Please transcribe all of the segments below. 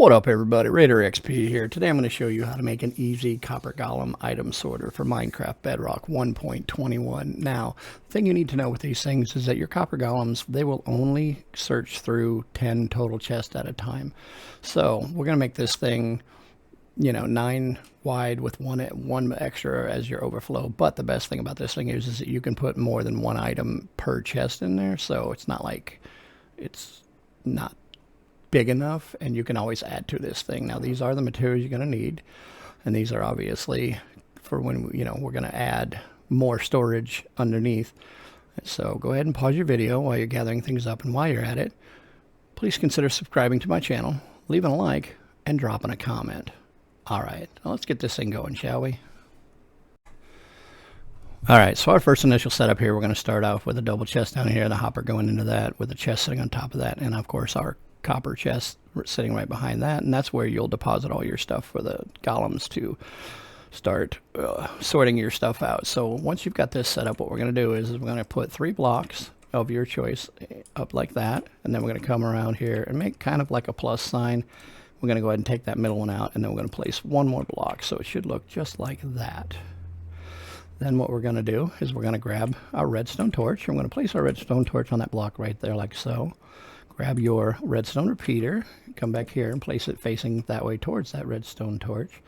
What up everybody, Raider XP here. Today I'm going to show you how to make an easy copper golem item sorter for Minecraft Bedrock 1.21. Now, the thing you need to know with these things is that your copper golems, they will only search through 10 total chests at a time. So we're going to make this thing, 9 wide with one extra as your overflow. But the best thing about this thing is that you can put more than one item per chest in there. So it's not like it's not big enough, and you can always add to this thing. Now these are the materials you're going to need, and these are obviously for when we're going to add more storage underneath. So go ahead and pause your video while you're gathering things up, and while you're at it, please consider subscribing to my channel, leaving a like, and dropping a comment. Alright, let's get this thing going, shall we? Alright, so our first initial setup here, we're going to start off with a double chest down here, the hopper going into that, with a chest sitting on top of that, and of course our copper chest sitting right behind that, and that's where you'll deposit all your stuff for the golems to start sorting your stuff out. So once you've got this set up, what we're going to do is we're going to put 3 blocks of your choice up like that, and then we're going to come around here and make kind of like a plus sign. We're going to go ahead and take that middle one out, and then we're going to place one more block, so it should look just like that. Then what we're going to do is we're going to grab our redstone torch. I'm going to place our redstone torch on that block right there like so. Grab your redstone repeater, come back here and place it facing that way towards that redstone torch.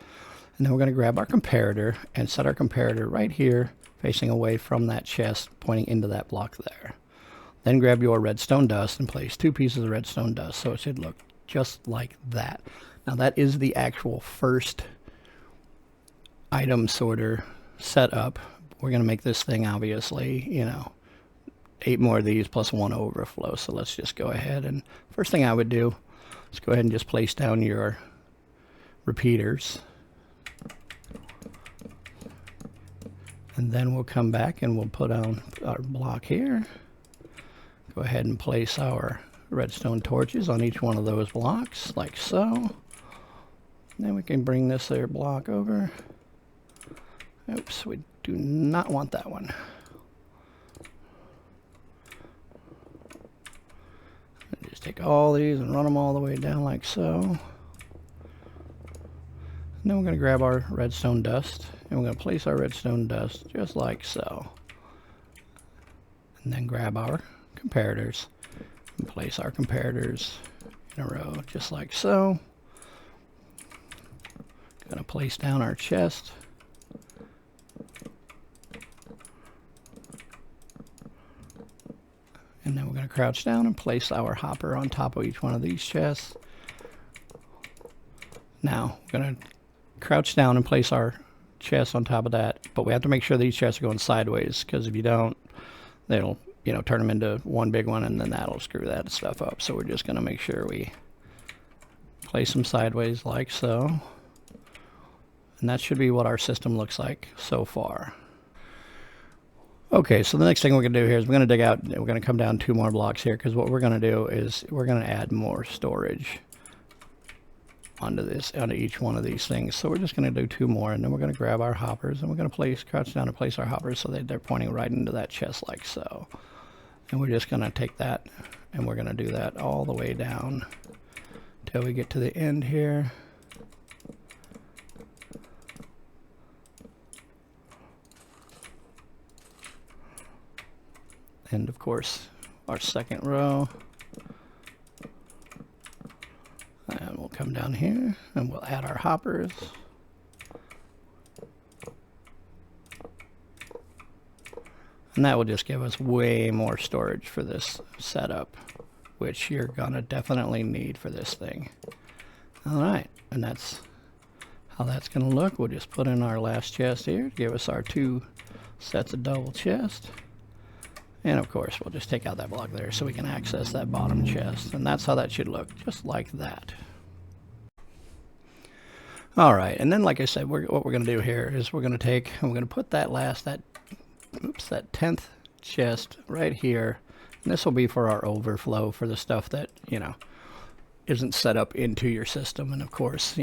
And then we're going to grab our comparator and set our comparator right here facing away from that chest pointing into that block there. Then grab your redstone dust and place 2 pieces of redstone dust so it should look just like that. Now that is the actual first item sorter setup. We're going to make this thing obviously, 8 more of these plus 1 overflow. So let's just go ahead, and first thing I would do is go ahead and just place down your repeaters, and then we'll come back and we'll put on our block here. Go ahead and place our redstone torches on each one of those blocks like so. Then we can bring this there block over. Oops, we do not want that one. Just take all these and run them all the way down like so. And then we're going to grab our redstone dust, and we're going to place our redstone dust just like so. And then grab our comparators and place our comparators in a row just like so. Going to place down our chest. And then we're going to crouch down and place our hopper on top of each one of these chests. Now, we're going to crouch down and place our chest on top of that. But we have to make sure these chests are going sideways, because if you don't, they'll, turn them into one big one, and then that'll screw that stuff up. So we're just going to make sure we place them sideways like so. And that should be what our system looks like so far. Okay, so the next thing we're going to do here is we're going to dig out, we're going to come down 2 more blocks here, because what we're going to do is we're going to add more storage onto each one of these things. So we're just going to do 2 more, and then we're going to grab our hoppers, and we're going to crouch down and place our hoppers so that they're pointing right into that chest like so. And we're just going to take that, and we're going to do that all the way down till we get to the end here. And of course our second row, and we'll come down here and we'll add our hoppers, and that will just give us way more storage for this setup, which you're gonna definitely need for this thing. Alright, and that's how that's gonna look. We'll just put in our last chest here to give us our 2 sets of double chest. And of course, we'll just take out that block there so we can access that bottom chest. And that's how that should look, just like that. Alright, and then like I said, what we're going to do here is we're going to take, and we're going to put that 10th chest right here. And this will be for our overflow, for the stuff that, isn't set up into your system. And of course,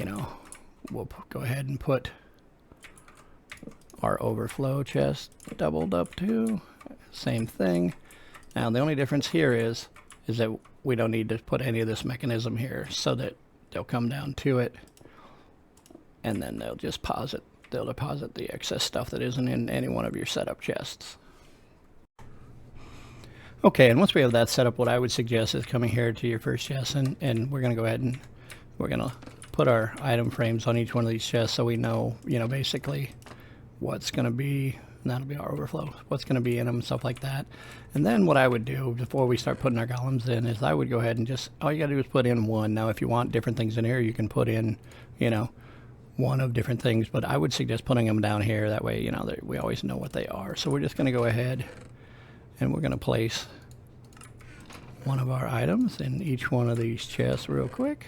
we'll go ahead and put our overflow chest doubled up too. Same thing. Now the only difference here is that we don't need to put any of this mechanism here, so that they'll come down to it, and then they'll just they'll deposit the excess stuff that isn't in any one of your setup chests. Okay, and once we have that set up, what I would suggest is coming here to your first chest, and we're going to go ahead and we're going to put our item frames on each one of these chests so we know, you know, basically what's going to be, and that'll be our overflow, what's going to be in them and stuff like that. And then what I would do before we start putting our golems in is I would go ahead and just, all you got to do is put in one. Now, if you want different things in here, you can put in, you know, one of different things, but I would suggest putting them down here. That way, you know, we always know what they are. So we're just going to go ahead and we're going to place one of our items in each one of these chests real quick.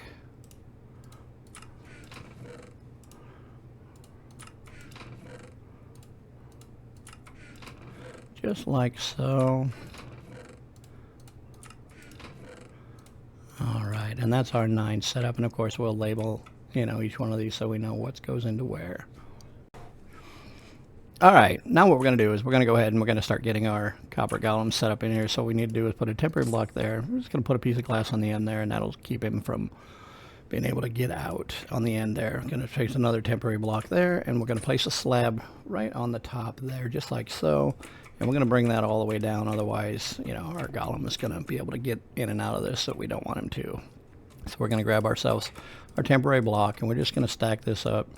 Just like so. All right, and that's our 9 setup, and of course we'll label, you know, each one of these so we know what goes into where. All right, now what we're going to do is we're going to go ahead and we're going to start getting our copper golem set up in here. So what we need to do is put a temporary block there. We're just going to put a piece of glass on the end there, and that'll keep him from being able to get out on the end there. I'm going to place another temporary block there, and we're going to place a slab right on the top there, just like so. And we're going to bring that all the way down, otherwise, you know, our golem is going to be able to get in and out of this, so we don't want him to. So we're going to grab ourselves our temporary block, and we're just going to stack this up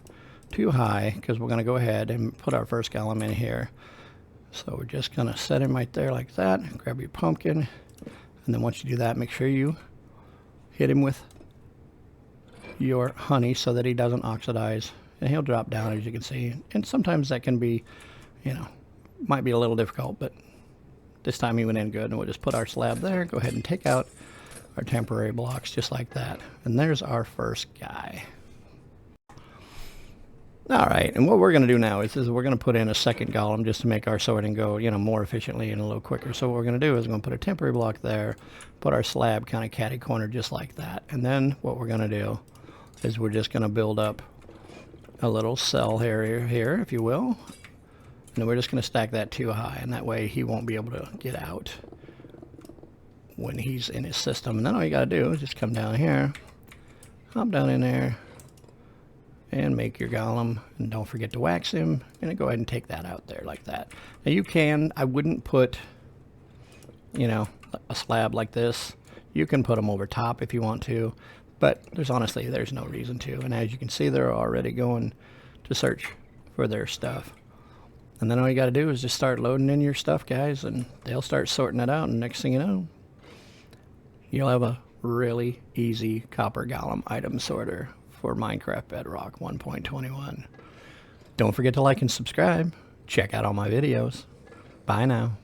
too high, because we're going to go ahead and put our first golem in here. So we're just going to set him right there like that. Grab your pumpkin, and then once you do that, make sure you hit him with your honey so that he doesn't oxidize, and he'll drop down, as you can see. And sometimes that can be, you know, might be a little difficult, but this time he went in good. And we'll just put our slab there, go ahead and take out our temporary blocks just like that. And there's our first guy. All right, and what we're going to do now is we're going to put in a second golem just to make our sorting go, you know, more efficiently and a little quicker. So what we're going to do is we're going to put a temporary block there, put our slab kind of catty corner just like that. And then what we're going to do is we're just going to build up a little cell here, if you will. And then we're just going to stack that too high, and that way he won't be able to get out when he's in his system. And then all you got to do is just come down here, hop down in there, and make your golem, and don't forget to wax him, and go ahead and take that out there like that. Now you can, I wouldn't put, you know, a slab like this. You can put them over top if you want to, but there's no reason to. And as you can see, they're already going to search for their stuff. And then all you got to do is just start loading in your stuff, guys, and they'll start sorting it out, and next thing you know, you'll have a really easy copper golem item sorter for Minecraft Bedrock 1.21. Don't forget to like and subscribe. Check out all my videos. Bye now.